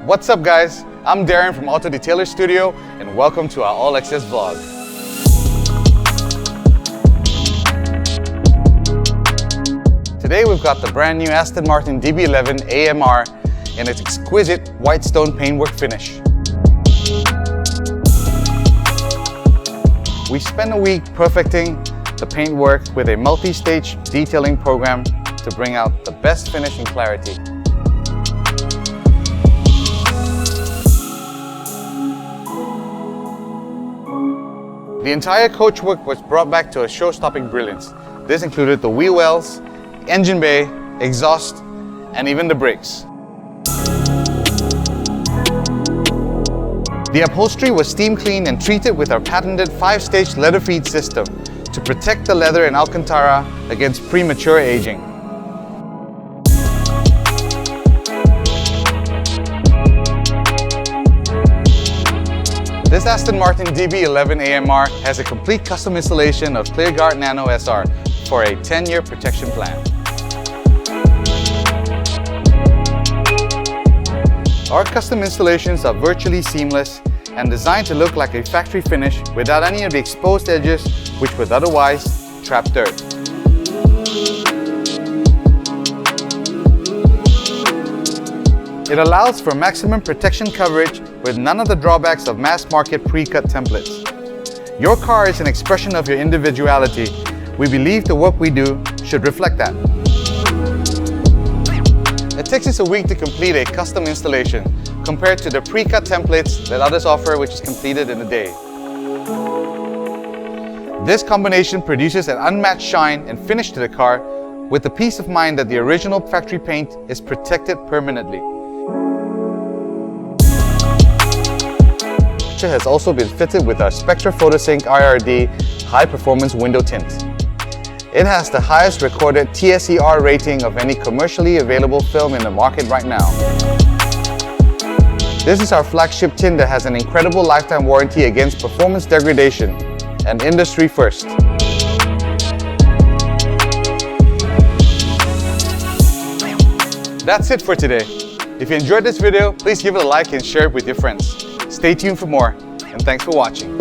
What's up guys, I'm Darren from AutoDetailer Studio and welcome to our All Access vlog. Today we've got the brand new Aston Martin DB11 AMR in its exquisite white stone paintwork finish. We spent a week perfecting the paintwork with a multi-stage detailing program to bring out the best finish and clarity. The entire coachwork was brought back to a show-stopping brilliance. This included the wheel wells, engine bay, exhaust, and even the brakes. The upholstery was steam cleaned and treated with our patented 5-stage leather feed system to protect the leather and Alcantara against premature aging. This Aston Martin DB11 AMR has a complete custom installation of ClearGuard Nano SR for a 10-year protection plan. Our custom installations are virtually seamless and designed to look like a factory finish without any of the exposed edges which would otherwise trap dirt. It allows for maximum protection coverage with none of the drawbacks of mass-market pre-cut templates. Your car is an expression of your individuality. We believe the work we do should reflect that. It takes us a week to complete a custom installation compared to the pre-cut templates that others offer, which is completed in a day. This combination produces an unmatched shine and finish to the car with the peace of mind that the original factory paint is protected permanently. It has also been fitted with our SpectraPhotoSync IRD high-performance window tint. It has the highest recorded TSER rating of any commercially available film in the market right now. This is our flagship tint that has an incredible lifetime warranty against performance degradation, an industry first. That's it for today. If you enjoyed this video, please give it a like and share it with your friends. Stay tuned for more, and thanks for watching.